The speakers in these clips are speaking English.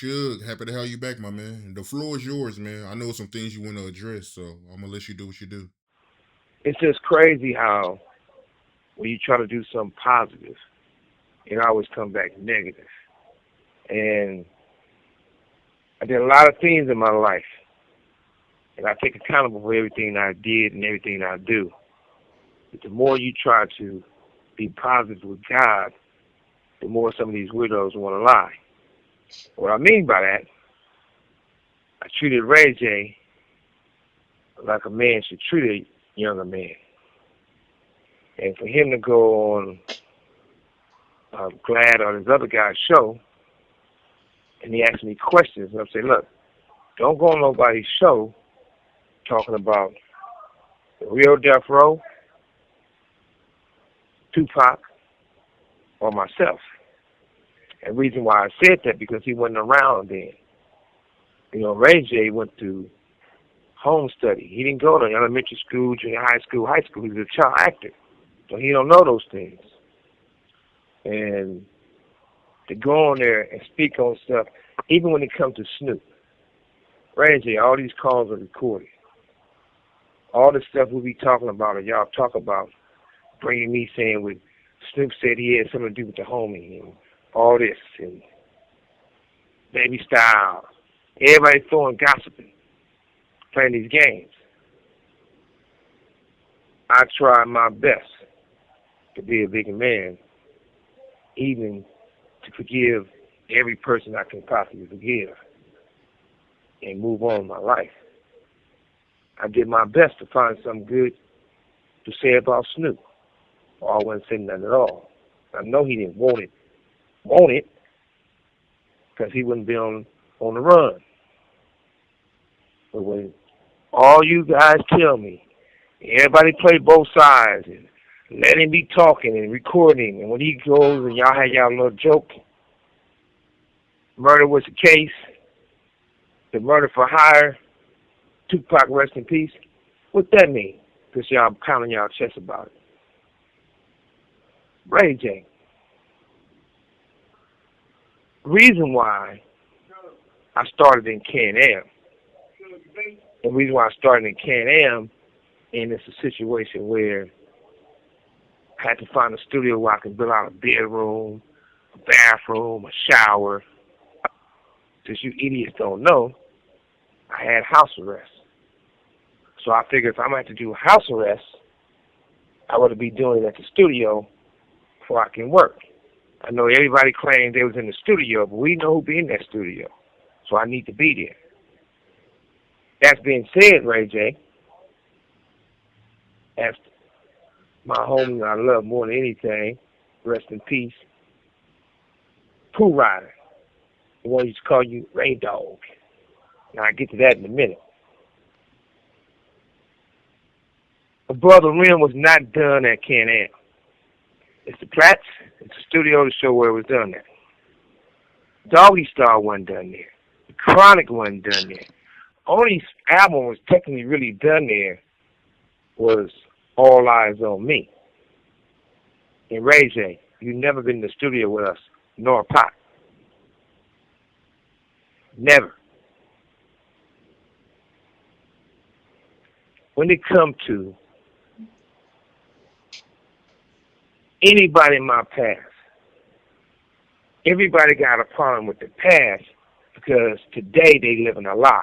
Suge, happy to have you back, my man. The floor is yours, man. I know some things you want to address, so I'm gonna let you do what you do. It's just crazy how when you try to do something positive, it always comes back negative. And I did a lot of things in my life, and I take accountable for everything I did and everything I do. But the more you try to be positive with God, the more some of these widows want to lie. What I mean by that, I treated Ray J like a man should treat a younger man. And for him to go on Glad or this other guy's show, and he asked me questions, and I say, look, don't go on nobody's show talking about the real Death Row, Tupac, or myself. And the reason why I said that, because he wasn't around then. You know, Ray J went to home study. He didn't go to elementary school, junior high school, high school. He was a child actor. So he don't know those things. And to go on there and speak on stuff, even when it comes to Snoop, Ray J, all these calls are recorded. All the stuff we be talking about, or y'all talk about, bringing me saying what Snoop said he had something to do with the homie, and all this, and baby style. Everybody throwing gossiping, playing these games. I try my best to be a bigger man, even to forgive every person I can possibly forgive and move on in my life. I did my best to find something good to say about Snoop. Or I wouldn't say nothing at all. I know he didn't want it, because he wouldn't be on the run. But when all you guys tell me, everybody play both sides and let him be talking and recording, and when he goes and y'all have y'all little joke, murder was the case, the murder for hire, Tupac rest in peace, what that mean? Because y'all pounding y'all chest about it. Ray J. Reason why I started in Can-Am, and the reason why I started in Can-Am, and it's a situation where I had to find a studio where I could build out a bedroom, a bathroom, a shower. Since you idiots don't know, I had house arrest. So I figured if I'm going to have to do house arrest, I would be doing it at the studio before I can work. I know everybody claimed they was in the studio, but we know who be in that studio. So I need to be there. That being said, Ray J, as my homie I love more than anything, rest in peace, Pooh Rider, the one used to call you Ray Dog. Now I'll get to that in a minute. But Brother Rim was not done at Can-Am. It's the Plats, it's the studio to show where it was done at. Doggy Star wasn't done there. The Chronic wasn't done there. Only album was technically really done there was All Eyes on Me. And Ray J, you've never been in the studio with us, nor Pop. Never. When it comes to anybody in my past, everybody got a problem with the past because today they live in a lie.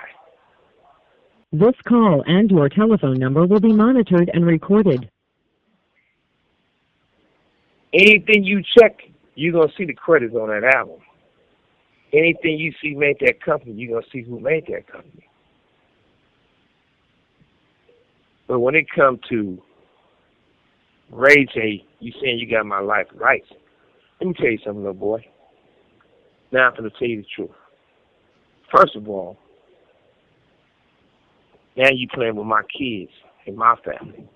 This call and your telephone number will be monitored and recorded. Anything you check, you're going to see the credits on that album. Anything you see made that company, you're going to see who made that company. But when it comes to Ray J, you saying you got my life right. Let me tell you something, little boy. Now I'm going to tell you the truth. First of all, now you playing with my kids and my family,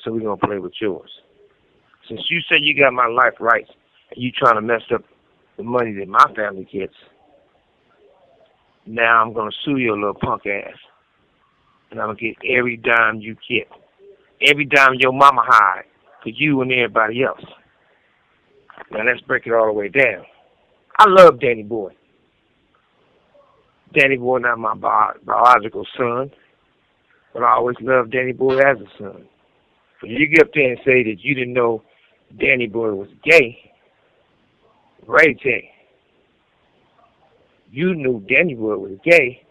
so we're going to play with yours. Since you say you got my life right and you trying to mess up the money that my family gets, now I'm going to sue your little punk ass. And I'm going to get every dime you get. Every dime your mama hide for you and everybody else. Now let's break it all the way down. I love Danny Boy. Danny Boy not my biological son, but I always loved Danny Boy as a son. So you get up there and say that you didn't know Danny Boy was gay, Ray J. You knew Danny Boy was gay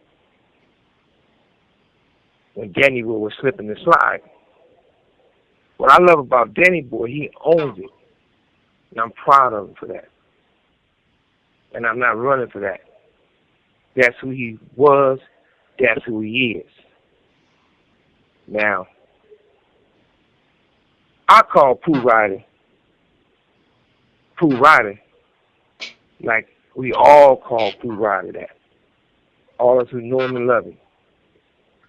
when Danny Boy was slipping and slide. What I love about Danny Boy, he owns it. And I'm proud of him for that. And I'm not running for that. That's who he was. That's who he is. Now, I call Pooh Ryder, like we all call Pooh Ryder that. All of us who know him and love him.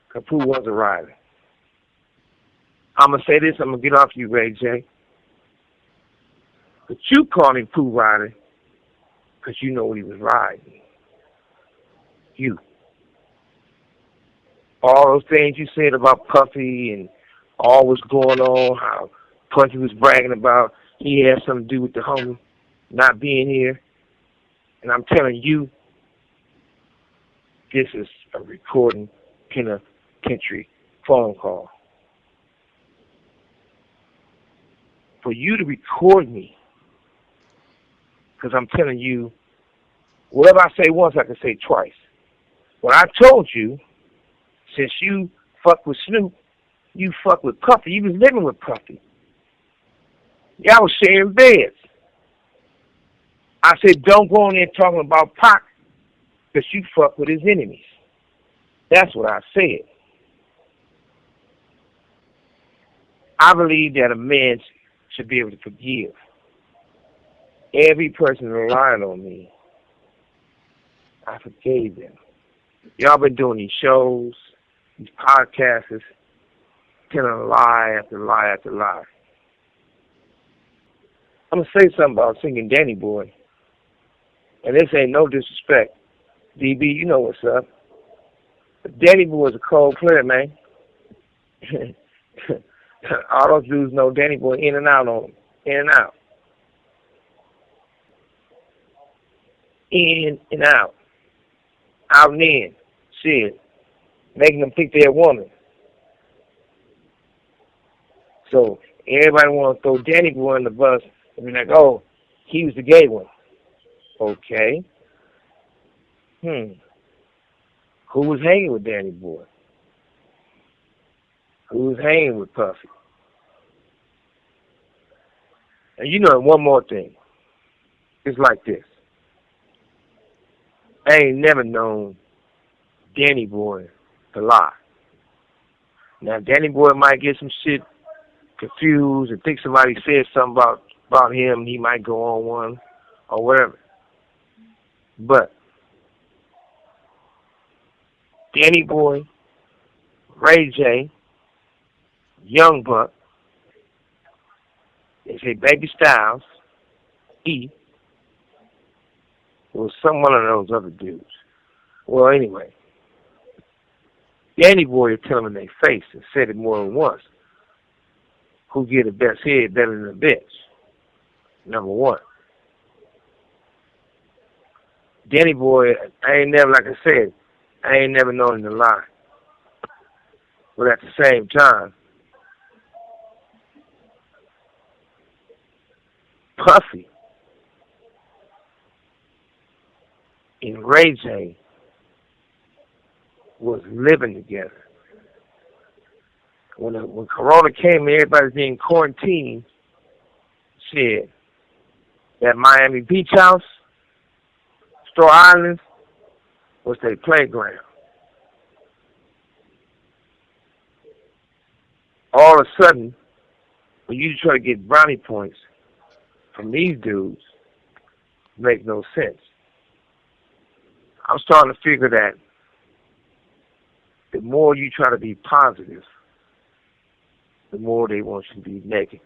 Because Pooh was a rider. I'm going to say this, I'm going to get off you, Ray J. But you call him Pooh Ryder because you know what he was riding. You. All those things you said about Puffy and all what's going on, how Puffy was bragging about he had something to do with the homie not being here. And I'm telling you, this is a recording penitentiary phone call. For you to record me, because I'm telling you, whatever I say once, I can say twice. When I told you, since you fuck with Snoop, you fuck with Puffy. You was living with Puffy. Y'all was sharing beds. I said, don't go in there talking about Pac because you fuck with his enemies. That's what I said. I believe that a man should be able to forgive every person that lied on me. I forgave them. Y'all been doing these shows, these podcasts, telling lie after lie after lie. I'm going to say something about singing Danny Boy. And this ain't no disrespect. DB, you know what's up. But Danny Boy is a cold player, man. All those dudes know Danny Boy in and out on him. In and out. In and out. Out and in. Shit. Making them think they're a woman. So everybody want to throw Danny Boy in the bus and be like, oh, he was the gay one. Okay. Who was hanging with Danny Boy? Who was hanging with Puffy? And you know, one more thing. It's like this. I ain't never known Danny Boy to lie. Now, Danny Boy might get some shit confused and think somebody said something about him. He might go on one or whatever. But Danny Boy, Ray J, Young Buck, they say Baby Styles, E, was some one of those other dudes. Well, anyway, Danny Boy is telling them in their face and said it more than once. Who get the best head better than a bitch? Number one. Danny Boy, I ain't never, like I said, I ain't never known him to lie. But at the same time, Puffy and Ray J was living together. When Corona came and everybody's being quarantined, shit, that Miami Beach house, Store Island, was their playground. All of a sudden, when you try to get brownie points from these dudes, it makes no sense. I'm starting to figure that the more you try to be positive, the more they want you to be negative.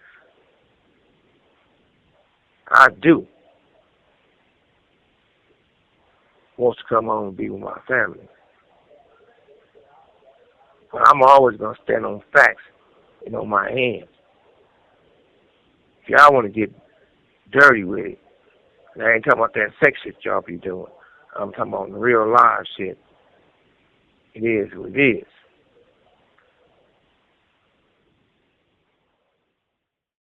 I do. Wants to come home and be with my family. But I'm always going to stand on facts and on my hands. If y'all want to get dirty with it, and I ain't talking about that sex shit y'all be doing. I'm talking about the real live shit. It is what it is.